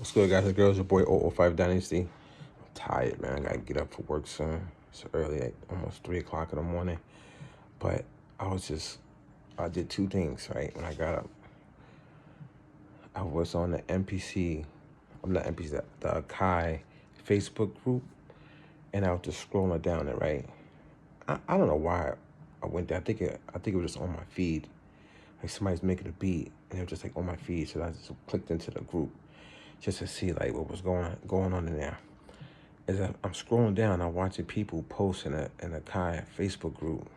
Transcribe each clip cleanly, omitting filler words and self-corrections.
What's good, guys and girls? Your boy 005 Dynasty. I'm tired, man. I gotta get up for work soon. It's early, like almost 3 o'clock in the morning. But I did two things, right? When I got up, I was on the NPC, I'm not NPC, the Kai Facebook group, and I was just scrolling down it, right? I don't know why I went there. I think it was just on my feed. Like somebody's making a beat, and it was just like on my feed. So I just clicked into the group just to see like what was going on in there. As I'm scrolling down, I'm watching people post in a Kai Facebook group,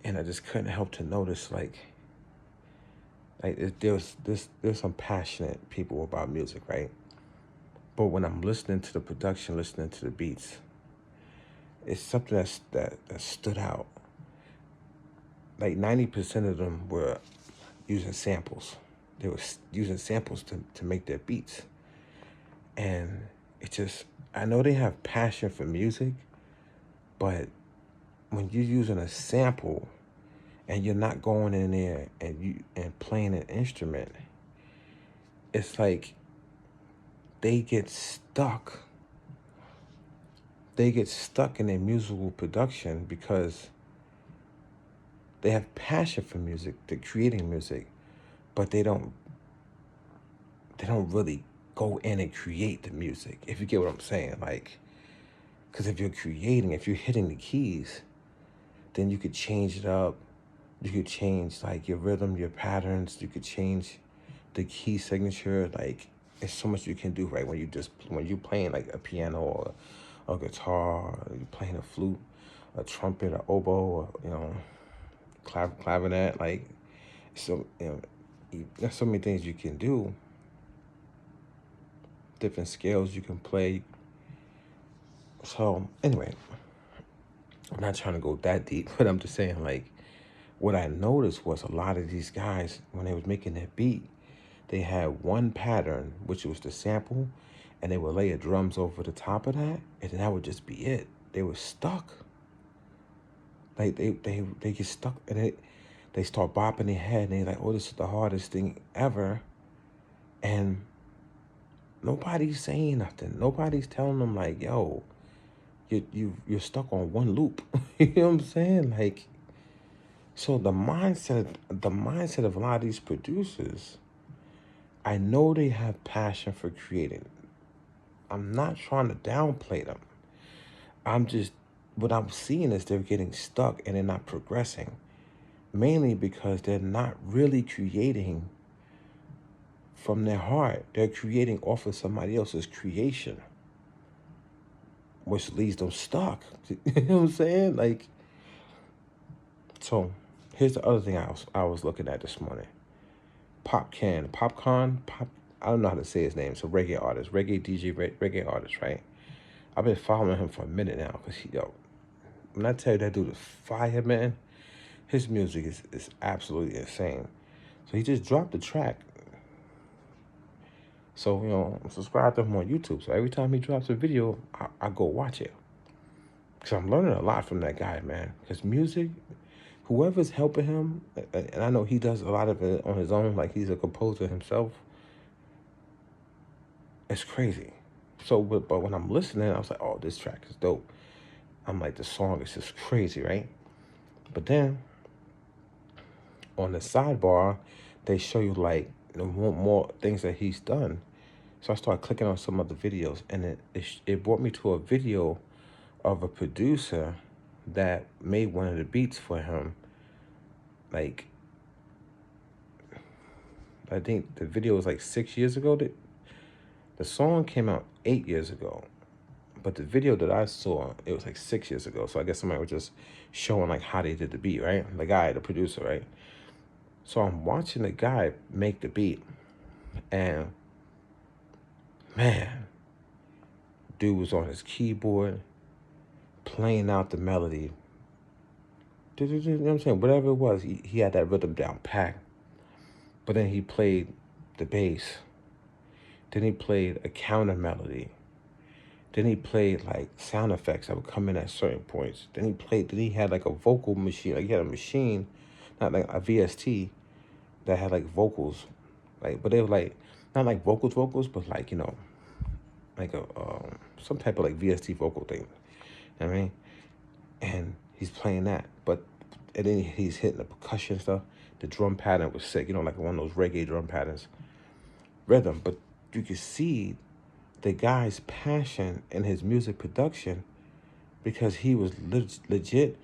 and I just couldn't help to notice there's some passionate people about music, right? But when I'm listening to the production, listening to the beats, it's something that stood out. Like 90% of them were using samples. They were using samples to make their beats, and it just, I know they have passion for music, but when you're using a sample and you're not going in there and playing an instrument, it's like they get stuck. They get stuck in their musical production because they have passion for music, they're creating music, but they don't really go in and create the music, if you get what I'm saying. Like, because if you're creating, if you're hitting the keys, then you could change it up. You could change like your rhythm, your patterns. You could change the key signature. Like, there's so much you can do, right? When you're playing like a piano or a guitar, or you're playing a flute, a trumpet, or oboe, or clavinet. Like, so there's so many things you can do. Different scales you can play. So anyway, I'm not trying to go that deep, but I'm just saying, like, what I noticed was a lot of these guys, when they was making their beat, they had one pattern, which was the sample, and they would lay a drums over the top of that, and then that would just be it. They were stuck. Like, they get stuck, and they start bopping their head, and they're like, oh, this is the hardest thing ever. And nobody's saying nothing. Nobody's telling them, like, yo, you're stuck on one loop. You know what I'm saying? Like, so the mindset of a lot of these producers, I know they have passion for creating. I'm not trying to downplay them. What I'm seeing is they're getting stuck and they're not progressing, mainly because they're not really creating from their heart. They're creating off of somebody else's creation, which leaves them stuck. You know what I'm saying? Like, so here's the other thing I was looking at this morning. Popcorn, I don't know how to say his name. It's a reggae artist, reggae DJ, reggae artist, right? I've been following him for a minute now because when I tell you that dude is fire, man, his music is absolutely insane. So he just dropped the track. So, I'm subscribed to him on YouTube. So every time he drops a video, I go watch it. Because I'm learning a lot from that guy, man. Because music, whoever's helping him, and I know he does a lot of it on his own, like he's a composer himself, it's crazy. So, but when I'm listening, I was like, oh, this track is dope. I'm like, the song is just crazy, right? But then, on the sidebar, they show you like more things that he's done. So I started clicking on some of the videos, and it brought me to a video of a producer that made one of the beats for him. Like, I think the video was like 6 years ago. The song came out 8 years ago, but the video that I saw, it was like 6 years ago. So I guess somebody was just showing like how they did the beat, right? The guy, the producer, right? So I'm watching the guy make the beat, and man, dude was on his keyboard playing out the melody. You know what I'm saying? Whatever it was, he had that rhythm down packed. But then he played the bass. Then he played a counter melody. Then he played like sound effects that would come in at certain points. Then he had like a vocal machine. Like he had a machine, not like a VST, that had like vocals Like, but they were like not like vocals, but like like a some type of like VST vocal thing. You know what I mean? And he's playing that, but and then he's hitting the percussion stuff. The drum pattern was sick, like one of those reggae drum patterns, rhythm. But you could see the guy's passion in his music production because he was legit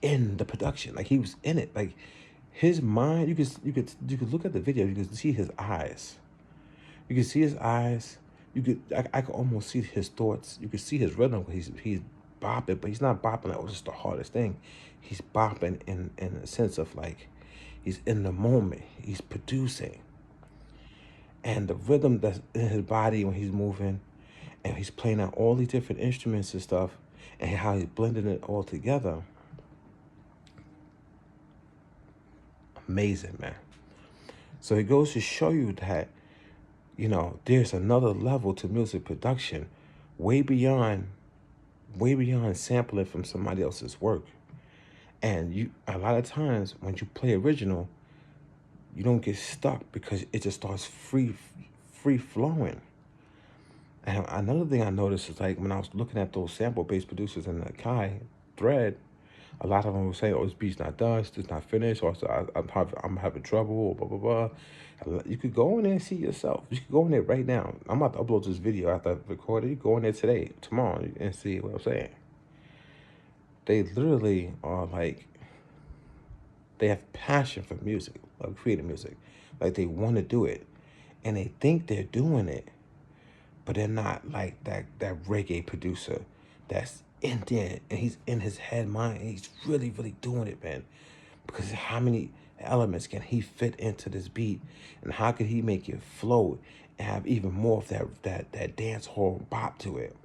in the production. Like he was in it. Like his mind, you could look at the video. You could see his eyes. You could see his eyes. I could almost see his thoughts. You could see his rhythm. He's bopping, but he's not bopping like, oh, this is the hardest thing. He's bopping in a sense of like he's in the moment. He's producing, and the rhythm that's in his body when he's moving, and he's playing out all these different instruments and stuff, and how he's blending it all together. Amazing, man. So it goes to show you that there's another level to music production, way beyond sampling from somebody else's work. And a lot of times when you play original, you don't get stuck because it just starts free flowing. And another thing I noticed is like when I was looking at those sample based producers in the Kai thread, a lot of them were saying, "Oh, this beat's not done, it's not finished, or I'm having trouble, or blah blah blah." You could go in there and see yourself. You could go in there right now. I'm about to upload this video after I record it. You go in there today, tomorrow, and see what I'm saying. They literally are like, they have passion for music, like creating music, like they want to do it, and they think they're doing it, but they're not like that reggae producer that's in there and he's in his head mind and he's really doing it, man. Because how many elements can he fit into this beat, and how could he make it flow and have even more of that dance hall bop to it?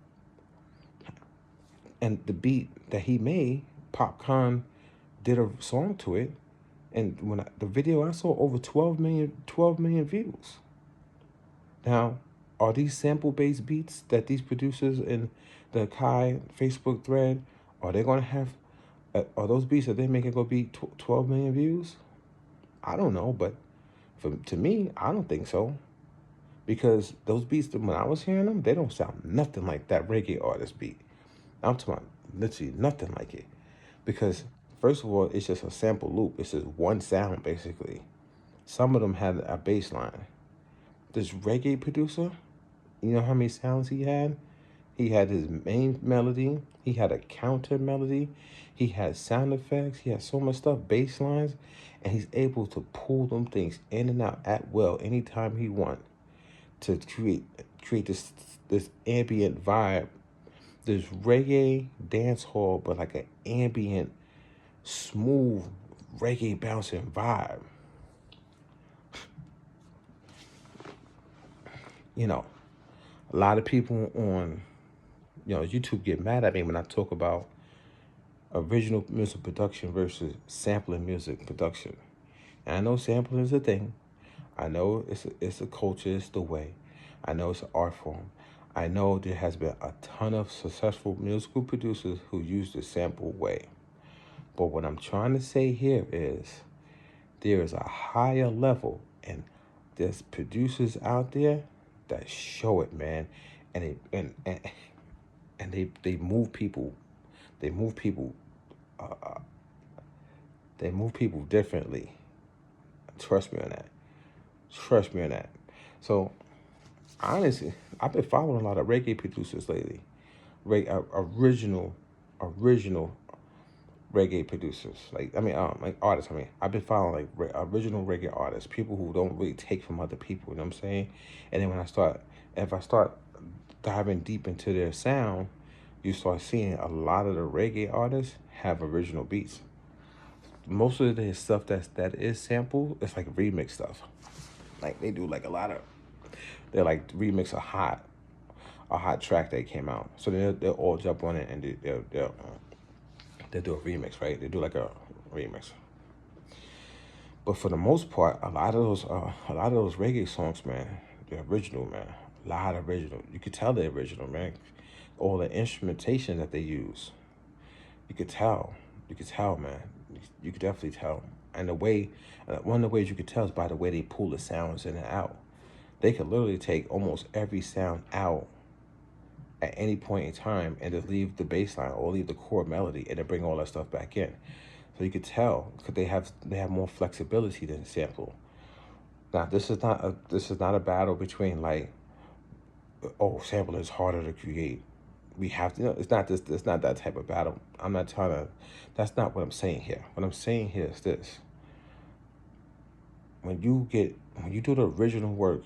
And the beat that he made, Popcorn did a song to it, and the video I saw over 12 million views. Now, are these sample-based beats that these producers in the Kai Facebook thread, are they going to have, are those beats that they're making going to be 12 million views? I don't know, but to me, I don't think so. Because those beats, when I was hearing them, they don't sound nothing like that reggae artist beat. I'm talking about literally nothing like it. Because, first of all, it's just a sample loop. It's just one sound, basically. Some of them had a bass line. This reggae producer, you know how many sounds he had? He had his main melody. He had a counter melody. He had sound effects. He had so much stuff, bass lines. And he's able to pull them things in and out at will anytime he wants to create this ambient vibe, this reggae dance hall, but like an ambient, smooth reggae bouncing vibe. A lot of people on YouTube get mad at me when I talk about original music production versus sampling music production. And I know sampling is a thing. I know it's a culture, it's the way. I know it's an art form. I know there has been a ton of successful musical producers who use the sample way. But what I'm trying to say here is there is a higher level, and there's producers out there that show it, man. And they move people. They move people. They move people differently. Trust me on that. Trust me on that. So honestly, I've been following a lot of reggae producers lately. Original reggae producers. Like artists. I've been following like original reggae artists, people who don't really take from other people. You know what I'm saying? And then if I start diving deep into their sound, you start seeing a lot of the reggae artists have original beats. Most of the stuff that is sample, it's like remix stuff. Like they do like a lot of, they're like remix a hot track that came out. So they'll all jump on it and they'll do a remix, right? They do like a remix. But for the most part, a lot of those reggae songs, man, they're original, man. A lot of original. You could tell they're original, man. All the instrumentation that they use, you could tell. You could tell, man. You could definitely tell. And the way, one of the ways you could tell is by the way they pull the sounds in and out. They could literally take almost every sound out at any point in time and just leave the bass line or leave the core melody and then bring all that stuff back in. So you could tell because they have more flexibility than sample. Now this is not a battle between like, oh, sample is harder to create. We have to, it's not that type of battle. I'm not trying to, that's not what I'm saying here. What I'm saying here is this. When you do the original work,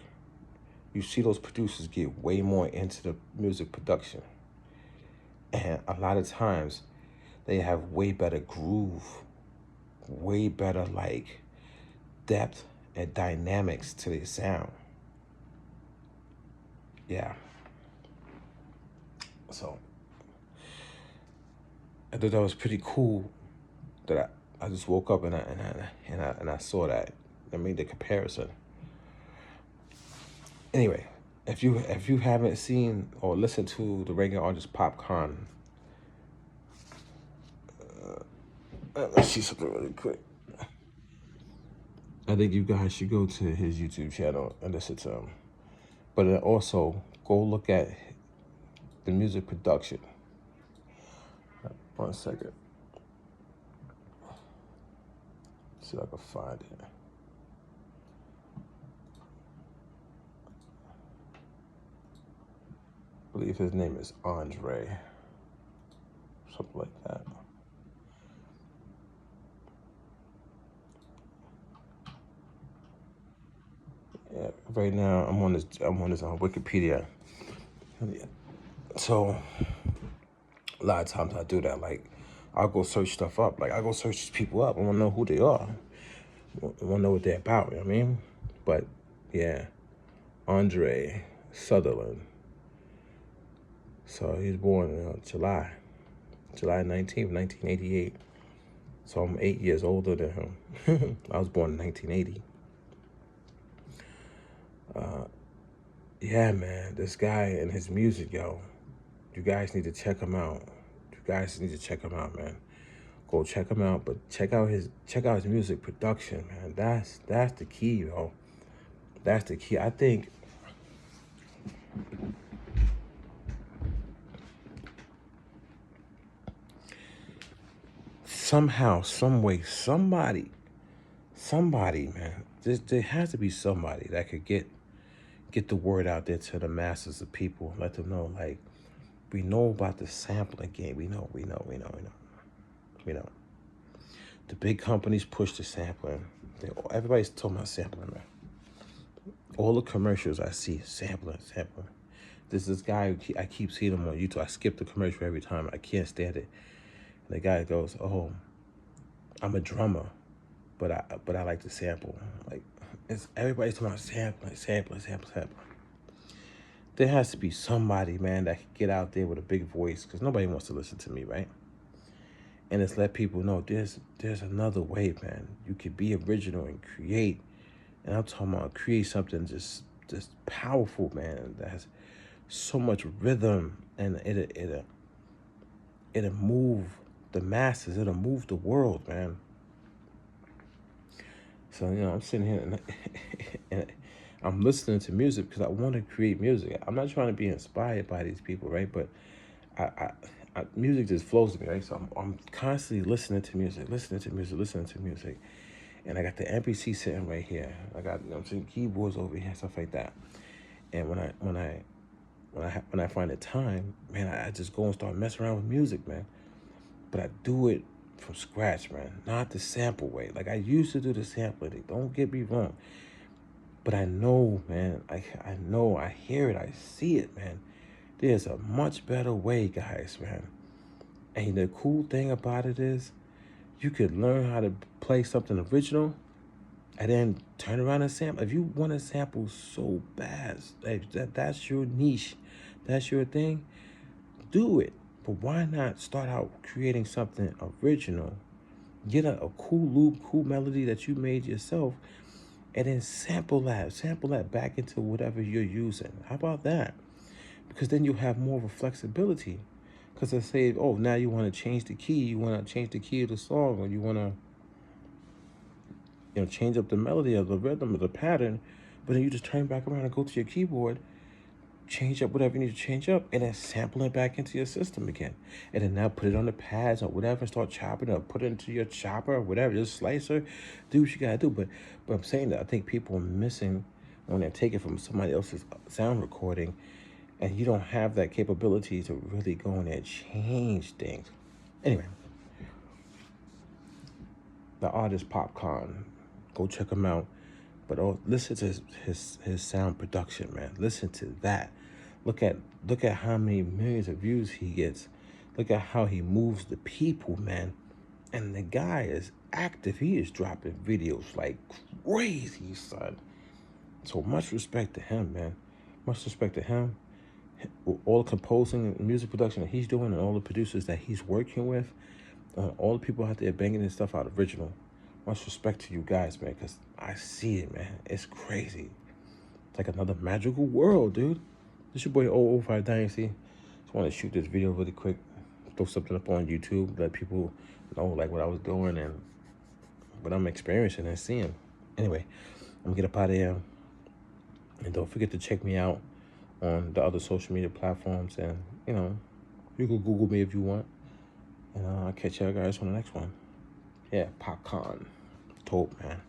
you see those producers get way more into the music production. And a lot of times they have way better groove, way better like depth and dynamics to their sound. Yeah. So I thought that was pretty cool that I just woke up and I saw that. I made the comparison. Anyway, if you haven't seen or listened to the Reggae artist Popcorn, let's see something really quick. I think you guys should go to his YouTube channel and listen to him. But then also go look at the music production. 1 second. See if I can find it. I believe his name is Andre. Something like that. Yeah, right now I'm on this Wikipedia. So a lot of times I do that. Like I'll go search stuff up. Like I go search these people up. I want to know who they are. I want to know what they're about. You know what I mean? But yeah, Andre Sutherland. So he was born July 19th, 1988. So I'm 8 years older than him. I was born in 1980. Yeah, man, this guy and his music, yo. You guys need to check him out. You guys need to check him out, man. Go check him out, but check out his music production, man. That's the key, yo. That's the key. I think somehow, some way, somebody, man. There has to be somebody that could get the word out there to the masses of people. Let them know, like, we know about the sampling game. We know. The big companies push the sampling. Everybody's talking about sampling, man. All the commercials I see, sampling. There's this guy I keep seeing him on YouTube. I skip the commercial every time. I can't stand it. And the guy goes, "Oh, I'm a drummer, but I like to sample." Like, everybody's talking about sampling. There has to be somebody, man, that can get out there with a big voice, because nobody wants to listen to me, right? And it's let people know there's another way, man. You could be original and create. And I'm talking about create something just powerful, man, that has so much rhythm, and it'll move the masses. It'll move the world, man. So, I'm sitting here and I'm listening to music because I want to create music. I'm not trying to be inspired by these people, right? But music just flows to me, right? So I'm constantly listening to music. And I got the MPC sitting right here. I got keyboards over here, stuff like that. And when I find the time, man, I just go and start messing around with music, man. But I do it from scratch, man. Not the sample way. Like I used to do the sampling. Don't get me wrong. But I know, man, I know, I hear it, I see it, man. There's a much better way, guys, man. And the cool thing about it is you could learn how to play something original and then turn around and sample. If you want to sample so bad, that's your niche, that's your thing, do it. But why not start out creating something original, get a cool loop, cool melody that you made yourself, and then sample that back into whatever you're using. How about that? Because then you have more of a flexibility. Because they say, oh, now you want to change the key. You want to change the key of the song, or you want to change up the melody of the rhythm of the pattern, but then you just turn back around and go to your keyboard, change up whatever you need to change up, and then sample it back into your system again. And then now put it on the pads or whatever, start chopping it, or put it into your chopper or whatever, your slicer. Do what you gotta do. But I'm saying that I think people are missing when they take it from somebody else's sound recording, and you don't have that capability to really go in there and change things. Anyway, the artist Popcorn, go check him out. But listen to his sound production, man. Listen to that. Look at how many millions of views he gets. Look at how he moves the people, man. And the guy is active. He is dropping videos like crazy, son. So much respect to him, man. Much respect to him. All the composing and music production that he's doing, and all the producers that he's working with, all the people out there banging his stuff out original. Much respect to you guys, man, because I see it, man. It's crazy. It's like another magical world, dude. This your boy 005 Dynasty. Just want to shoot this video really quick, throw something up on YouTube, let people know like what I was doing and what I'm experiencing and seeing. Anyway, I'm gonna get up out of here. And don't forget to check me out on the other social media platforms. And, you can Google me if you want. And I'll catch y'all guys on the next one. Yeah, popcorn. Dope, man.